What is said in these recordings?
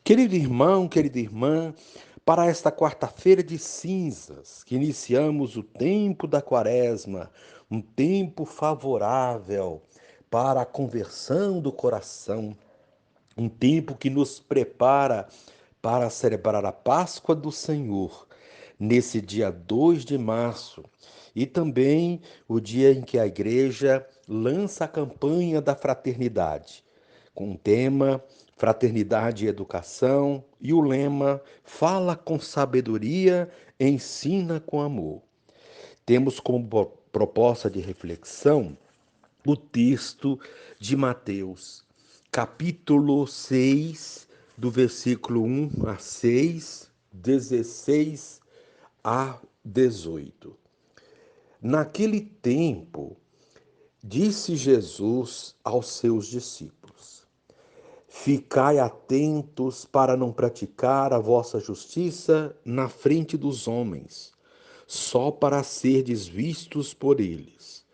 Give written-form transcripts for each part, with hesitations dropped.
Querido irmão, querida irmã, para esta quarta-feira de cinzas, que iniciamos o tempo da quaresma, um tempo favorável para a conversão do coração, um tempo que nos prepara para celebrar a Páscoa do Senhor, nesse dia 2 de março, e também o dia em que a igreja lança a campanha da fraternidade, com o tema Fraternidade e Educação e o lema Fala com sabedoria, ensina com amor. Temos como proposta de reflexão o texto de Mateus, capítulo 6, do versículo 1 a 6, 16 a 18. Naquele tempo, disse Jesus aos seus discípulos: Ficai atentos para não praticar a vossa justiça na frente dos homens, só para serdes vistos por eles.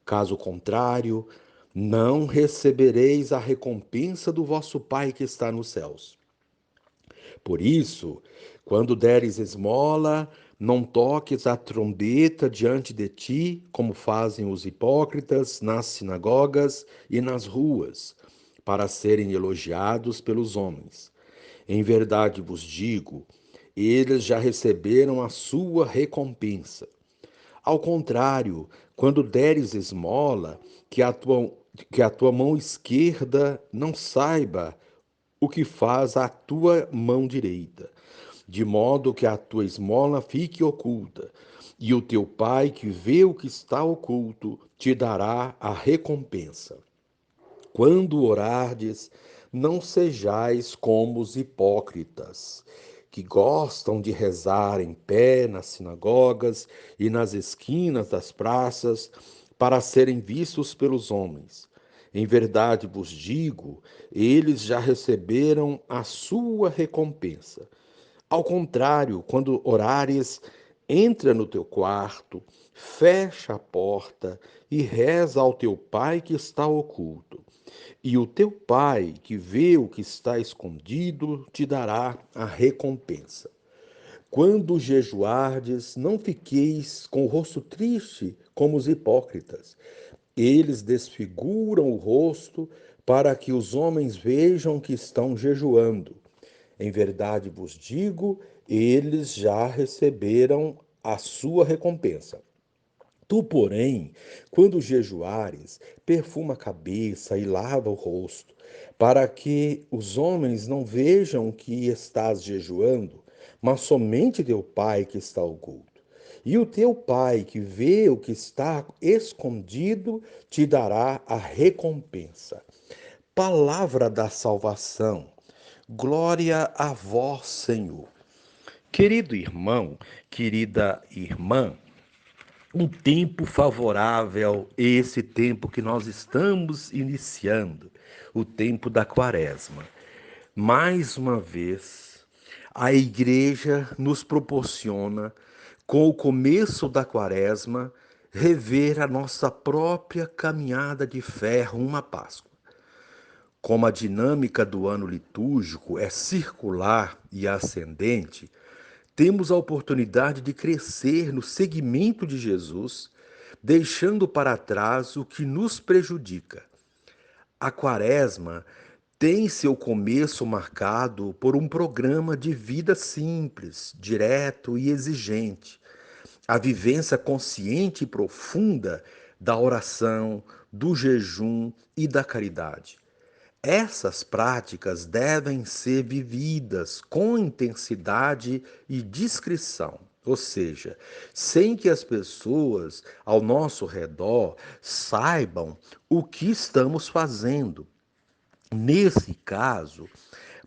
Caso contrário, não recebereis a recompensa do vosso Pai que está nos céus. Por isso, quando deres esmola, não toques a trombeta diante de ti, como fazem os hipócritas nas sinagogas e nas ruas, para serem elogiados pelos homens. Em verdade vos digo, eles já receberam a sua recompensa. Ao contrário, quando deres esmola, que a tua mão esquerda não saiba o que faz a tua mão direita, de modo que a tua esmola fique oculta, e o teu pai que vê o que está oculto te dará a recompensa. Quando orardes, não sejais como os hipócritas, que gostam de rezar em pé nas sinagogas e nas esquinas das praças, para serem vistos pelos homens. Em verdade vos digo, eles já receberam a sua recompensa. Ao contrário, quando orares, entra no teu quarto, fecha a porta e reza ao teu pai que está oculto. E o teu pai, que vê o que está escondido, te dará a recompensa. Quando jejuardes, não fiqueis com o rosto triste, como os hipócritas. Eles desfiguram o rosto para que os homens vejam que estão jejuando. Em verdade vos digo, eles já receberam a sua recompensa. Tu, porém, quando jejuares, perfuma a cabeça e lava o rosto, para que os homens não vejam que estás jejuando, mas somente teu Pai que está oculto. E o teu Pai que vê o que está escondido te dará a recompensa. Palavra da salvação. Glória a vós, Senhor. Querido irmão, querida irmã, um tempo favorável, esse tempo que nós estamos iniciando, o tempo da quaresma. Mais uma vez, a igreja nos proporciona, com o começo da quaresma, rever a nossa própria caminhada de fé rumo à Páscoa. Como a dinâmica do ano litúrgico é circular e ascendente, temos a oportunidade de crescer no seguimento de Jesus, deixando para trás o que nos prejudica. A Quaresma tem seu começo marcado por um programa de vida simples, direto e exigente. A vivência consciente e profunda da oração, do jejum e da caridade. Essas práticas devem ser vividas com intensidade e discrição, ou seja, sem que as pessoas ao nosso redor saibam o que estamos fazendo. Nesse caso,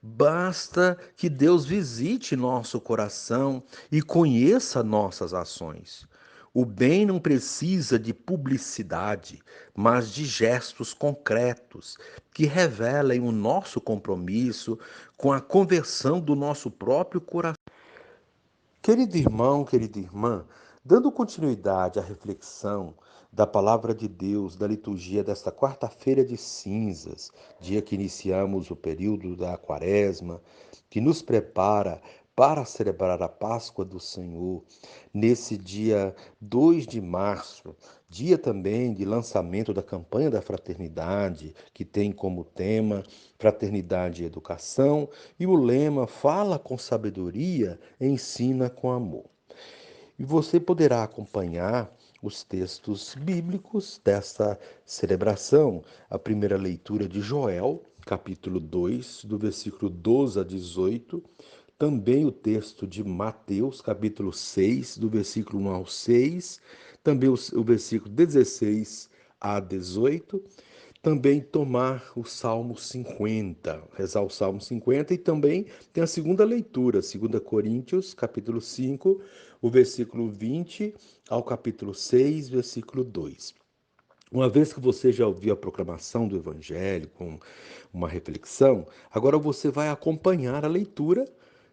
basta que Deus visite nosso coração e conheça nossas ações. O bem não precisa de publicidade, mas de gestos concretos que revelem o nosso compromisso com a conversão do nosso próprio coração. Querido irmão, querida irmã, dando continuidade à reflexão da palavra de Deus, da liturgia desta quarta-feira de cinzas, dia que iniciamos o período da Quaresma, que nos prepara para celebrar a Páscoa do Senhor, nesse dia 2 de março, dia também de lançamento da campanha da fraternidade, que tem como tema Fraternidade e Educação, e o lema Fala com sabedoria, ensina com amor. E você poderá acompanhar os textos bíblicos desta celebração. A primeira leitura de Joel, capítulo 2, do versículo 12 a 18. Também o texto de Mateus, capítulo 6, do versículo 1 ao 6. Também o versículo 16 a 18. Também tomar o Salmo 50, rezar o Salmo 50, e também tem a segunda leitura, 2 Coríntios, capítulo 5, o versículo 20 ao capítulo 6, versículo 2. Uma vez que você já ouviu a proclamação do Evangelho com uma reflexão, agora você vai acompanhar a leitura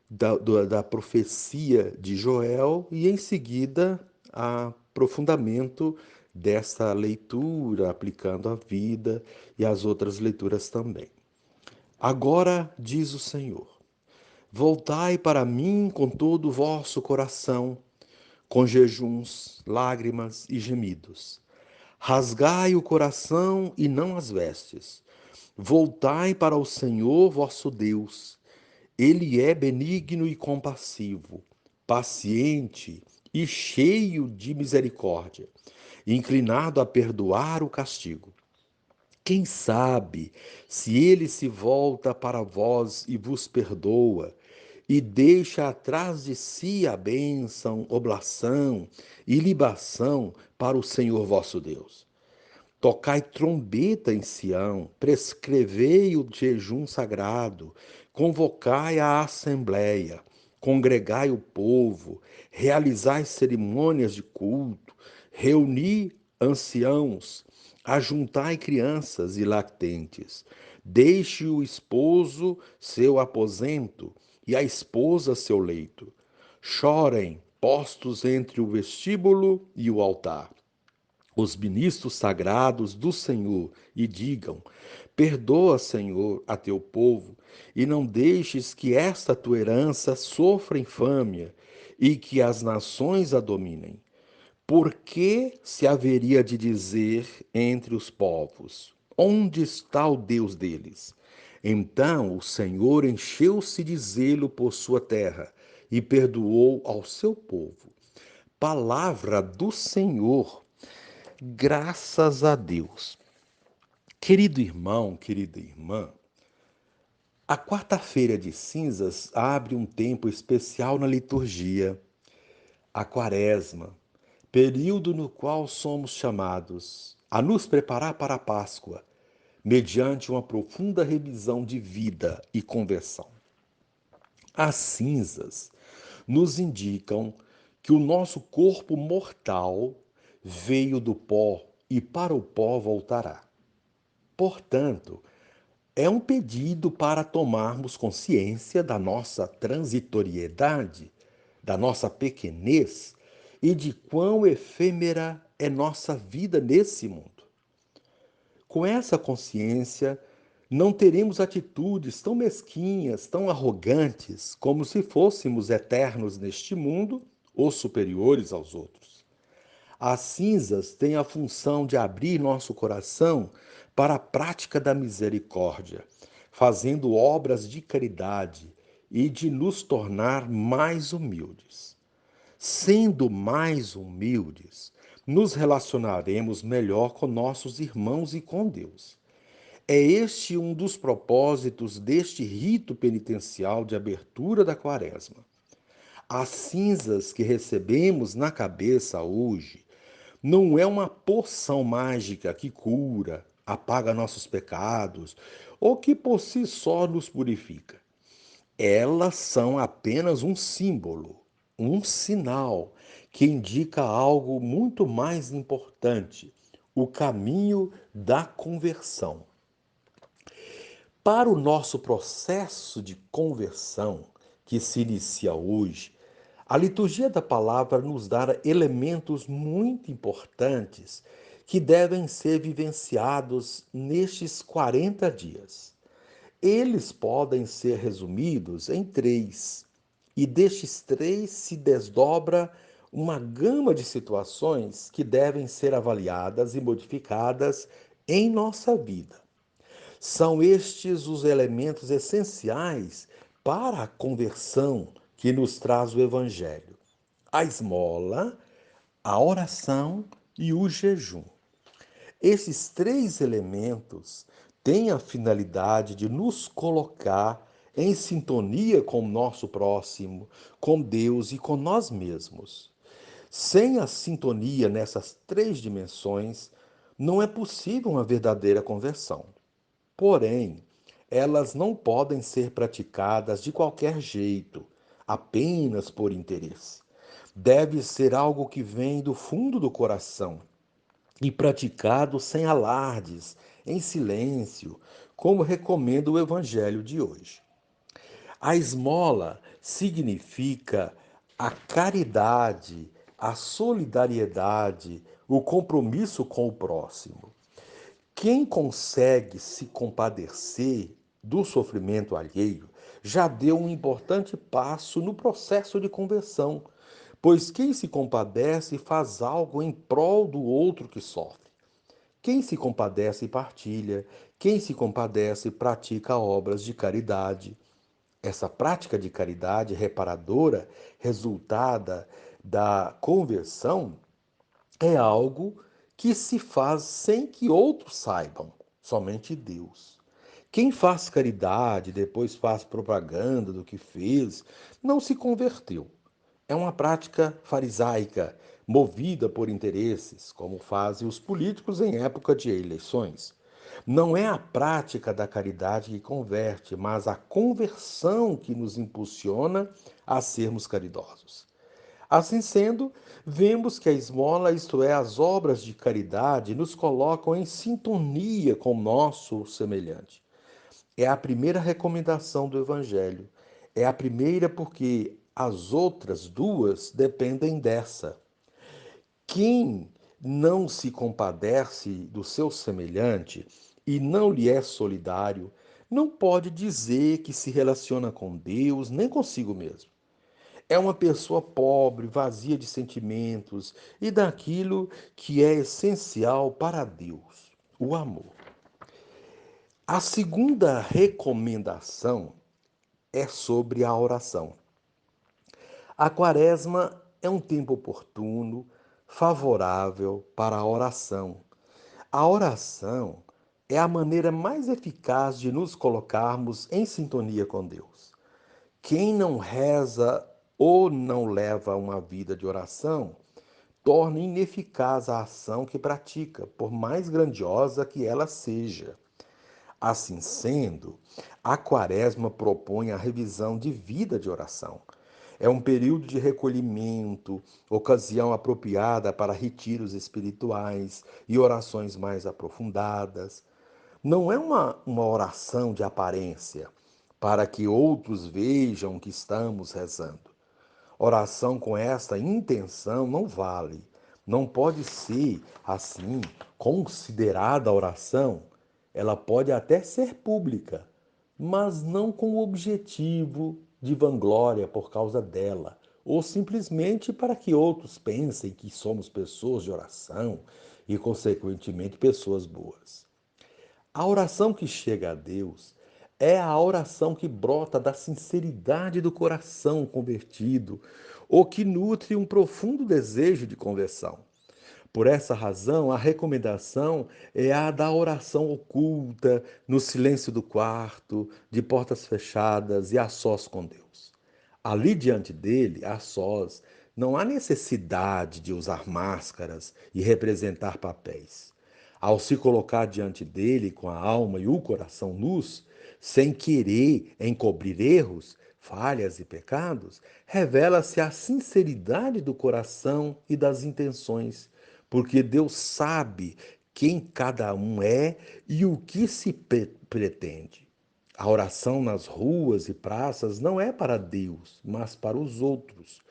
da profecia de Joel e, em seguida, aprofundamento dessa leitura, aplicando a vida e as outras leituras também. Agora diz o Senhor: voltai para mim com todo o vosso coração, com jejuns, lágrimas e gemidos. Rasgai o coração e não as vestes. Voltai para o Senhor vosso Deus. Ele é benigno e compassivo, paciente e cheio de misericórdia, inclinado a perdoar o castigo. Quem sabe se ele se volta para vós e vos perdoa, e deixa atrás de si a bênção, oblação e libação para o Senhor vosso Deus. Tocai trombeta em Sião, prescrevei o jejum sagrado, convocai a assembleia, congregai o povo, realizai cerimônias de culto, reuni anciãos, ajuntai crianças e lactentes. Deixe o esposo seu aposento e a esposa seu leito. Chorem, postos entre o vestíbulo e o altar os ministros sagrados do Senhor e digam: perdoa, Senhor, a teu povo, e não deixes que esta tua herança sofra infâmia e que as nações a dominem. Por que se haveria de dizer entre os povos: onde está o Deus deles? Então o Senhor encheu-se de zelo por sua terra e perdoou ao seu povo. Palavra do Senhor. Graças a Deus. Querido irmão, querida irmã, a quarta-feira de cinzas abre um tempo especial na liturgia, a Quaresma, período no qual somos chamados a nos preparar para a Páscoa, mediante uma profunda revisão de vida e conversão. As cinzas nos indicam que o nosso corpo mortal veio do pó e para o pó voltará. Portanto, é um pedido para tomarmos consciência da nossa transitoriedade, da nossa pequenez e de quão efêmera é nossa vida nesse mundo. Com essa consciência, não teremos atitudes tão mesquinhas, tão arrogantes, como se fôssemos eternos neste mundo ou superiores aos outros. As cinzas têm a função de abrir nosso coração para a prática da misericórdia, fazendo obras de caridade e de nos tornar mais humildes. Sendo mais humildes, nos relacionaremos melhor com nossos irmãos e com Deus. É este um dos propósitos deste rito penitencial de abertura da Quaresma. As cinzas que recebemos na cabeça hoje não é uma poção mágica que cura, apaga nossos pecados ou que por si só nos purifica. Elas são apenas um símbolo, um sinal que indica algo muito mais importante: o caminho da conversão. Para o nosso processo de conversão, que se inicia hoje, a liturgia da palavra nos dá elementos muito importantes que devem ser vivenciados nestes 40 dias. Eles podem ser resumidos em três, e destes três se desdobra uma gama de situações que devem ser avaliadas e modificadas em nossa vida. São estes os elementos essenciais para a conversão que nos traz o Evangelho: a esmola, a oração e o jejum. Esses três elementos têm a finalidade de nos colocar em sintonia com o nosso próximo, com Deus e com nós mesmos. Sem a sintonia nessas três dimensões, não é possível uma verdadeira conversão. Porém, elas não podem ser praticadas de qualquer jeito, apenas por interesse. Deve ser algo que vem do fundo do coração e praticado sem alardes, em silêncio, como recomenda o Evangelho de hoje. A esmola significa a caridade, a solidariedade, o compromisso com o próximo. Quem consegue se compadecer do sofrimento alheio já deu um importante passo no processo de conversão, pois quem se compadece faz algo em prol do outro que sofre. Quem se compadece partilha, quem se compadece pratica obras de caridade. Essa prática de caridade reparadora, resultada da conversão, é algo que se faz sem que outros saibam, somente Deus. Quem faz caridade, depois faz propaganda do que fez, não se converteu. É uma prática farisaica, movida por interesses, como fazem os políticos em época de eleições. Não é a prática da caridade que converte, mas a conversão que nos impulsiona a sermos caridosos. Assim sendo, vemos que a esmola, isto é, as obras de caridade, nos colocam em sintonia com o nosso semelhante. É a primeira recomendação do Evangelho. É a primeira porque as outras duas dependem dessa. Quem não se compadece do seu semelhante e não lhe é solidário, não pode dizer que se relaciona com Deus nem consigo mesmo. É uma pessoa pobre, vazia de sentimentos e daquilo que é essencial para Deus, o amor. A segunda recomendação é sobre a oração. A quaresma é um tempo oportuno, favorável para a oração. A oração é a maneira mais eficaz de nos colocarmos em sintonia com Deus. Quem não reza ou não leva uma vida de oração, torna ineficaz a ação que pratica, por mais grandiosa que ela seja. Assim sendo, a Quaresma propõe a revisão de vida de oração. É um período de recolhimento, ocasião apropriada para retiros espirituais e orações mais aprofundadas. Não é uma oração de aparência, para que outros vejam que estamos rezando. Oração com esta intenção não vale. Não pode ser, assim, considerada oração. Ela pode até ser pública, mas não com o objetivo de vanglória por causa dela, ou simplesmente para que outros pensem que somos pessoas de oração e, consequentemente, pessoas boas. A oração que chega a Deus é a oração que brota da sinceridade do coração convertido ou que nutre um profundo desejo de conversão. Por essa razão, a recomendação é a da oração oculta, no silêncio do quarto, de portas fechadas e a sós com Deus. Ali diante dele, a sós, não há necessidade de usar máscaras e representar papéis. Ao se colocar diante dele com a alma e o coração nus, sem querer encobrir erros, falhas e pecados, revela-se a sinceridade do coração e das intenções, porque Deus sabe quem cada um é e o que se pretende. A oração nas ruas e praças não é para Deus, mas para os outros.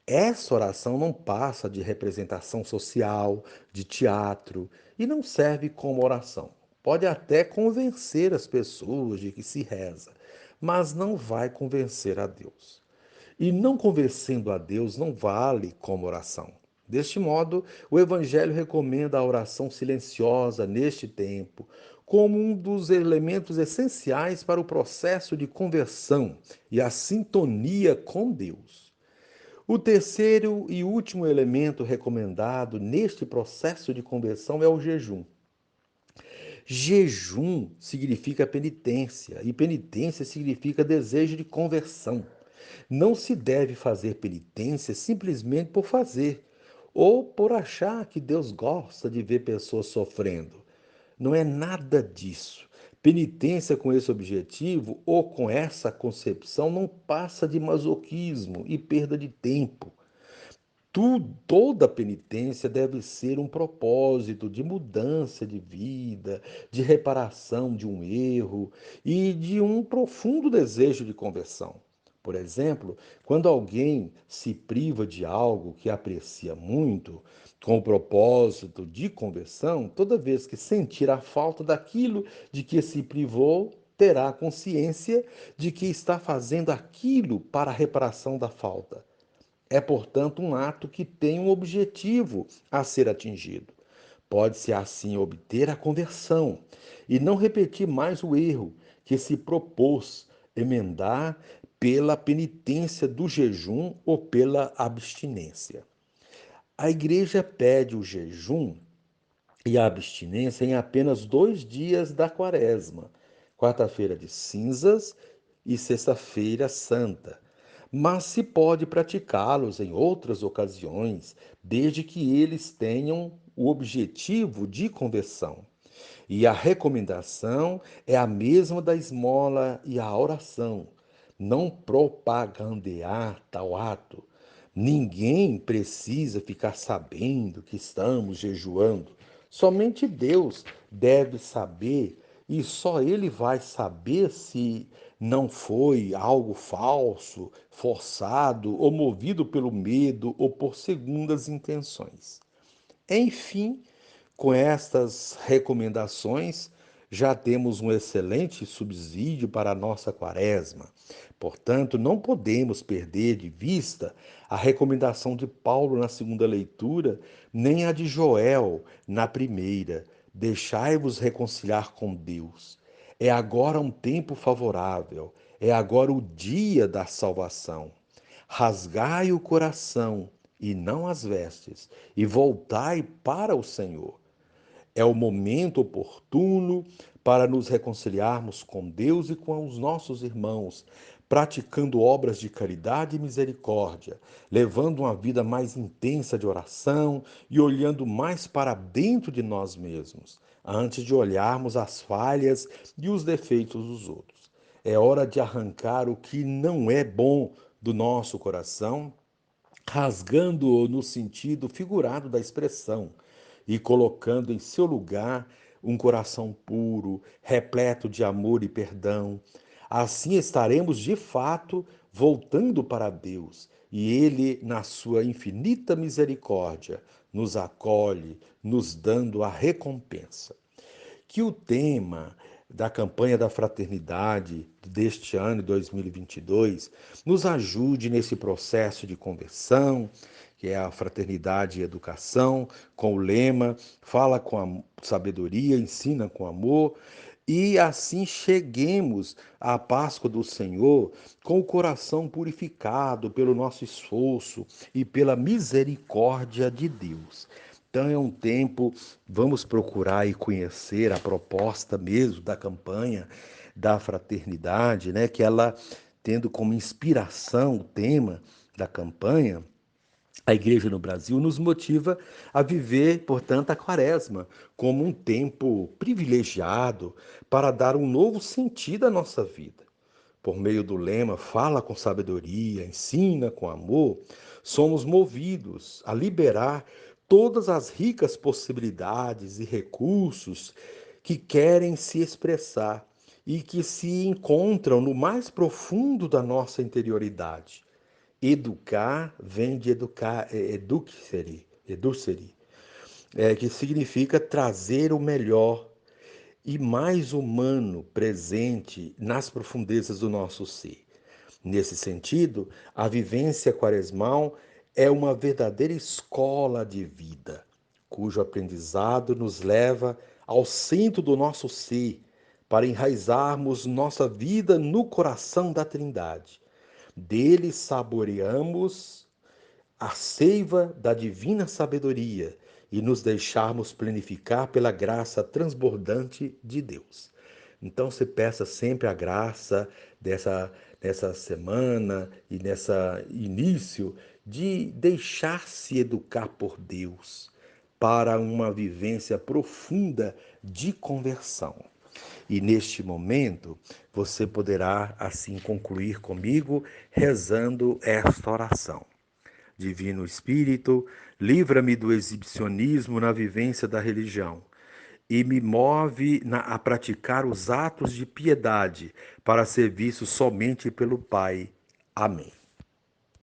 Essa oração não passa de representação social, de teatro, e não serve como oração. Pode até convencer as pessoas de que se reza, mas não vai convencer a Deus. E não convencendo a Deus não vale como oração. Deste modo, o Evangelho recomenda a oração silenciosa neste tempo como um dos elementos essenciais para o processo de conversão e a sintonia com Deus. O terceiro e último elemento recomendado neste processo de conversão é o jejum. Jejum significa penitência, e penitência significa desejo de conversão. Não se deve fazer penitência simplesmente por fazer, ou por achar que Deus gosta de ver pessoas sofrendo. Não é nada disso. Penitência com esse objetivo ou com essa concepção não passa de masoquismo e perda de tempo. Toda penitência deve ser um propósito de mudança de vida, de reparação de um erro e de um profundo desejo de conversão. Por exemplo, quando alguém se priva de algo que aprecia muito, com o propósito de conversão, toda vez que sentir a falta daquilo de que se privou, terá consciência de que está fazendo aquilo para a reparação da falta. É, portanto, um ato que tem um objetivo a ser atingido. Pode-se assim obter a conversão e não repetir mais o erro que se propôs emendar pela penitência do jejum ou pela abstinência. A igreja pede o jejum e a abstinência em apenas 2 dias da quaresma, quarta-feira de cinzas e sexta-feira santa. Mas se pode praticá-los em outras ocasiões, desde que eles tenham o objetivo de conversão. E a recomendação é a mesma da esmola e a oração. Não propagandear tal ato. Ninguém precisa ficar sabendo que estamos jejuando. Somente Deus deve saber e só Ele vai saber se não foi algo falso, forçado ou movido pelo medo ou por segundas intenções. Enfim, com estas recomendações, já temos um excelente subsídio para a nossa quaresma. Portanto, não podemos perder de vista a recomendação de Paulo na segunda leitura, nem a de Joel na primeira. Deixai-vos reconciliar com Deus. É agora um tempo favorável, é agora o dia da salvação. Rasgai o coração e não as vestes, e voltai para o Senhor. É o momento oportuno para nos reconciliarmos com Deus e com os nossos irmãos, praticando obras de caridade e misericórdia, levando uma vida mais intensa de oração e olhando mais para dentro de nós mesmos, antes de olharmos as falhas e os defeitos dos outros. É hora de arrancar o que não é bom do nosso coração, rasgando-o no sentido figurado da expressão e colocando em seu lugar um coração puro, repleto de amor e perdão. Assim estaremos de fato voltando para Deus e Ele, na sua infinita misericórdia, nos acolhe, nos dando a recompensa. Que o tema da campanha da fraternidade deste ano 2022 nos ajude nesse processo de conversão, que é a fraternidade e educação, com o lema Fala com a sabedoria, ensina com amor, e assim cheguemos à Páscoa do Senhor com o coração purificado pelo nosso esforço e pela misericórdia de Deus. Então é um tempo, vamos procurar e conhecer a proposta mesmo da campanha da fraternidade, né? Que ela tendo como inspiração o tema da campanha, a igreja no Brasil nos motiva a viver, portanto, a quaresma como um tempo privilegiado para dar um novo sentido à nossa vida. Por meio do lema Fala com sabedoria, ensina com amor, somos movidos a liberar todas as ricas possibilidades e recursos que querem se expressar e que se encontram no mais profundo da nossa interioridade. Educar vem de educar, educere, que significa trazer o melhor e mais humano presente nas profundezas do nosso ser. Nesse sentido, a vivência quaresmal é uma verdadeira escola de vida, cujo aprendizado nos leva ao centro do nosso ser, para enraizarmos nossa vida no coração da Trindade. Dele saboreamos a seiva da divina sabedoria e nos deixarmos plenificar pela graça transbordante de Deus. Então, você peça sempre a graça dessa semana e nessa início de deixar-se educar por Deus para uma vivência profunda de conversão. E neste momento, você poderá assim concluir comigo rezando esta oração. Divino Espírito, livra-me do exibicionismo na vivência da religião e me move a praticar os atos de piedade para ser visto somente pelo Pai. Amém.